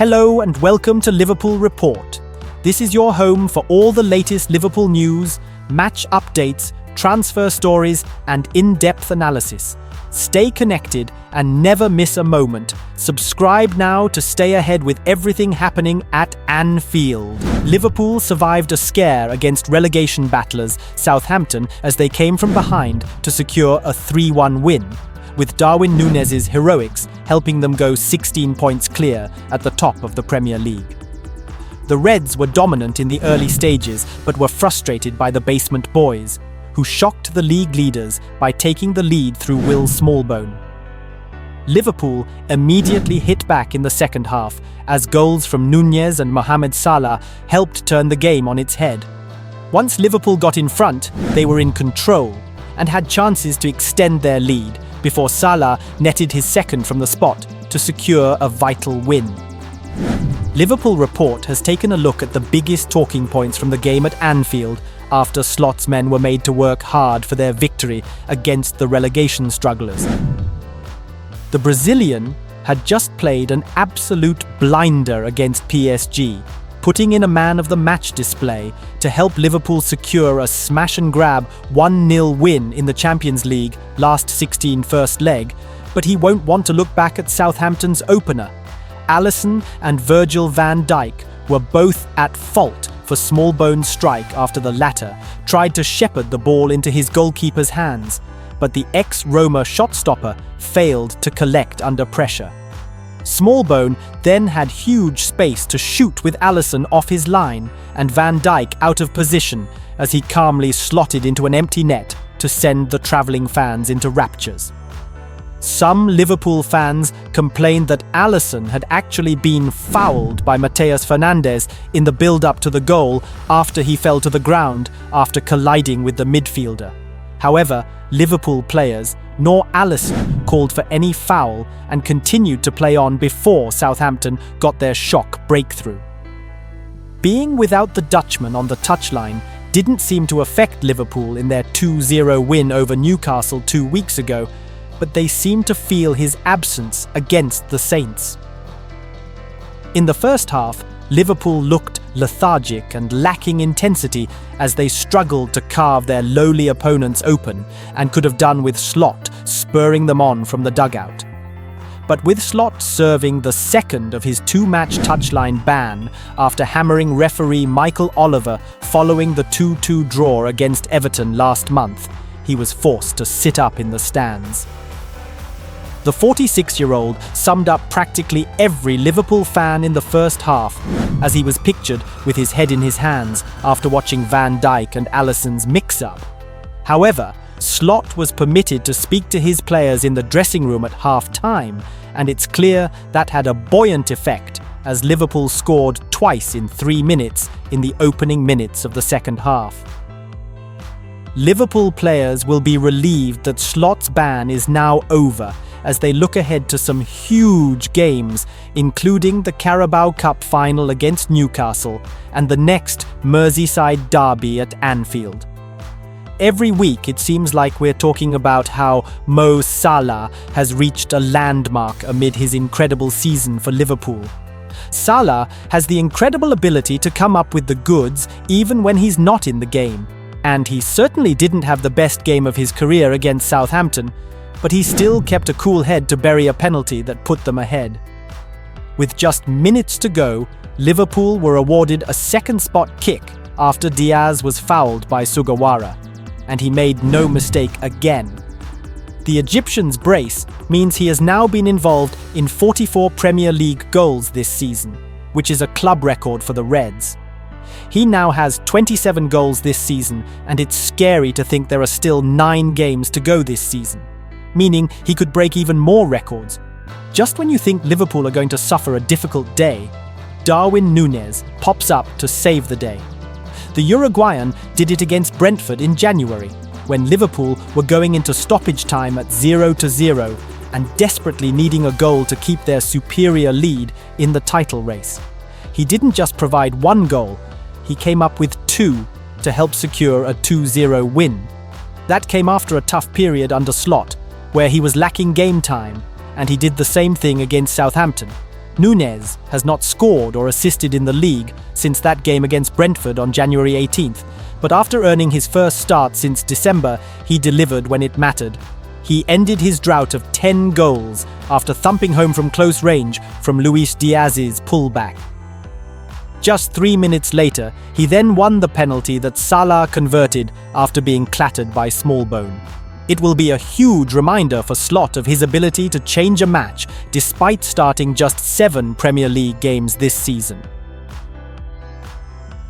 Hello and welcome to Liverpool Report. This is your home for all the latest Liverpool news, match updates, transfer stories, and in-depth analysis. Stay connected and never miss a moment. Subscribe now to stay ahead with everything happening at Anfield. Liverpool survived a scare against relegation battlers Southampton as they came from behind to secure a 3-1 win, with Darwin Nunez'S heroics helping them go 16 points clear at the top of the Premier League. The Reds were dominant in the early stages but were frustrated by the basement boys, who shocked the league leaders by taking the lead through Will Smallbone. Liverpool immediately hit back in the second half as goals from Núñez and Mohamed Salah helped turn the game on its head. Once Liverpool got in front, they were in control and had chances to extend their lead before Salah netted his second from the spot to secure a vital win. Liverpool Report has taken a look at the biggest talking points from the game at Anfield after Slot's men were made to work hard for their victory against the relegation strugglers. The Brazilian had just played an absolute blinder against PSG, putting in a man-of-the-match display to help Liverpool secure a smash-and-grab 1-0 win in the Champions League last 16 first leg, but he won't want to look back at Southampton's opener. Alisson and Virgil-van-Dijk were both at fault for Smallbone's strike after the latter tried to shepherd the ball into his goalkeeper's hands, but the ex-Roma shot-stopper failed to collect under pressure. Smallbone then had huge space to shoot with Alisson off his line and Van Dijk out of position as he calmly slotted into an empty net to send the travelling fans into raptures. Some Liverpool fans complained that Alisson had actually been fouled by Matheus Fernandes in the build-up to the goal after he fell to the ground after colliding with the midfielder. However, Liverpool players, nor Alisson, called for any foul and continued to play on before Southampton got their shock breakthrough. Being without the Dutchman on the touchline didn't seem to affect Liverpool in their 2-0 win over Newcastle 2 weeks ago, but they seemed to feel his absence against the Saints. In the first half, Liverpool looked lethargic and lacking intensity as they struggled to carve their lowly opponents open and could have done with Slot spurring them on from the dugout. But with Slot serving the second of his 2-match touchline ban after hammering referee Michael Oliver following the 2-2 draw against Everton last month, he was forced to sit up in the stands. The 46-year-old summed up practically every Liverpool fan in the first half as he was pictured with his head in his hands after watching Van Dijk and Alisson's mix-up. However, Slot was permitted to speak to his players in the dressing room at half-time, and it's clear that had a buoyant effect as Liverpool scored twice in 3 minutes in the opening minutes of the second half. Liverpool players will be relieved that Slot's ban is now over as they look ahead to some huge games, including the Carabao Cup final against Newcastle and the next Merseyside derby at Anfield. Every week it seems like we're talking about how Mo Salah has reached a landmark amid his incredible season for Liverpool. Salah has the incredible ability to come up with the goods even when he's not in the game, and he certainly didn't have the best game of his career against Southampton, but he still kept a cool head to bury a penalty that put them ahead. With just minutes to go, Liverpool were awarded a second spot kick after Diaz was fouled by Sugawara, and he made no mistake again. The Egyptian's brace means he has now been involved in 44 Premier League goals this season, which is a club record for the Reds. He now has 27 goals this season, and it's scary to think there are still 9 games to go this season, meaning he could break even more records. Just when you think Liverpool are going to suffer a difficult day, Darwin Nunez pops up to save the day. The Uruguayan did it against Brentford in January, when Liverpool were going into stoppage time at 0-0 and desperately needing a goal to keep their superior lead in the title race. He didn't just provide 1 goal, he came up with 2 to help secure a 2-0 win. That came after a tough period under Slot, where he was lacking game time, and he did the same thing against Southampton. Nunez has not scored or assisted in the league since that game against Brentford on January 18th, but after earning his first start since December, he delivered when it mattered. He ended his drought of 10 goals after thumping home from close range from Luis Diaz's pullback. Just 3 minutes later, he then won the penalty that Salah converted after being clattered by Smallbone. It will be a huge reminder for Slot of his ability to change a match despite starting just 7 Premier League games this season.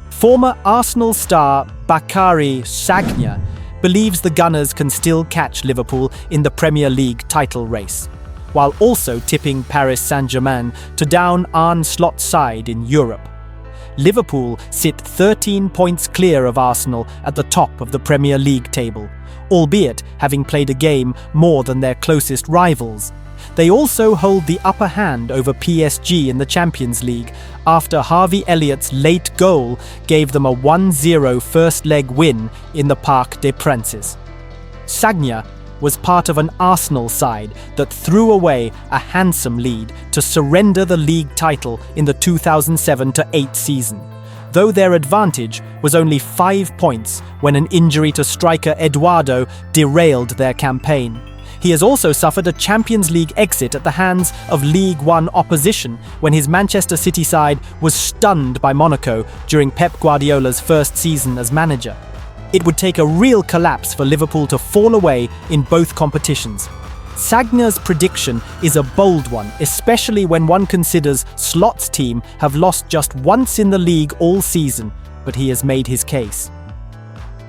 Former Arsenal star Bakary Sagna believes the Gunners can still catch Liverpool in the Premier League title race, while also tipping Paris Saint-Germain to down Arne Slot's side in Europe. Liverpool sit 13 points clear of Arsenal at the top of the Premier League table, albeit having played a game more than their closest rivals. They also hold the upper hand over PSG in the Champions League after Harvey-Elliott's late goal gave them a 1-0 first-leg win in the Parc des Princes. Sagna was part of an Arsenal side that threw away a handsome lead to surrender the league title in the 2007-08 season, though their advantage was only 5 points when an injury to striker Eduardo derailed their campaign. He has also suffered a Champions League exit at the hands of League One opposition when his Manchester City side was stunned by Monaco during Pep Guardiola's first season as manager. It would take a real collapse for Liverpool to fall away in both competitions. Sagna's prediction is a bold one, especially when one considers Slot's team have lost just once in the league all season, but he has made his case.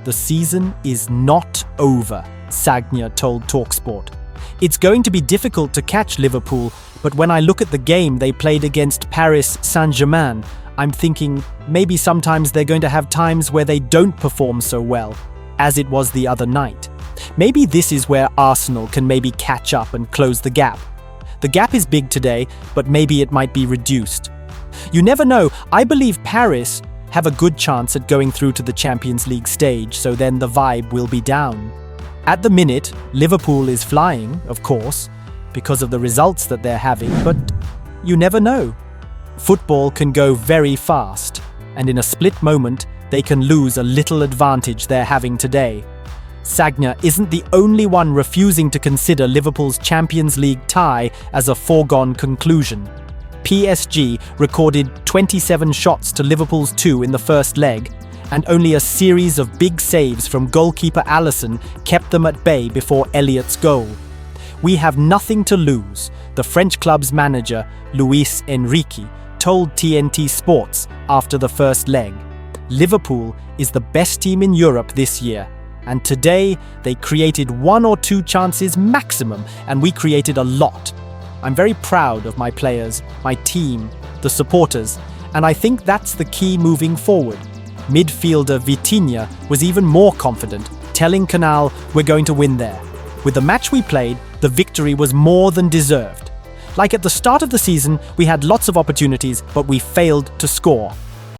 The season is not over, Sagna told TalkSport. It's going to be difficult to catch Liverpool, but when I look at the game they played against Paris Saint-Germain, I'm thinking maybe sometimes they're going to have times where they don't perform so well, as it was the other night. Maybe this is where Arsenal can maybe catch up and close the gap. The gap is big today, but maybe it might be reduced. You never know. I believe Paris have a good chance at going through to the Champions League stage, so then the vibe will be down. At the minute, Liverpool is flying, of course, because of the results that they're having, but you never know. Football can go very fast, and in a split moment, they can lose a little advantage they're having today. Sagna isn't the only one refusing to consider Liverpool's Champions League tie as a foregone conclusion. PSG recorded 27 shots to Liverpool's 2 in the first leg, and only a series of big saves from goalkeeper Alisson kept them at bay before Elliott's goal. We have nothing to lose, the French club's manager, Luis Enrique, told TNT Sports after the first leg. Liverpool is the best team in Europe this year, and today they created 1 or 2 chances maximum, and we created a lot. I'm very proud of my players, my team, the supporters, and I think that's the key moving forward. Midfielder Vitinha was even more confident, telling Canal, "We're going to win there." With the match we played, the victory was more than deserved. Like at the start of the season, we had lots of opportunities, but we failed to score.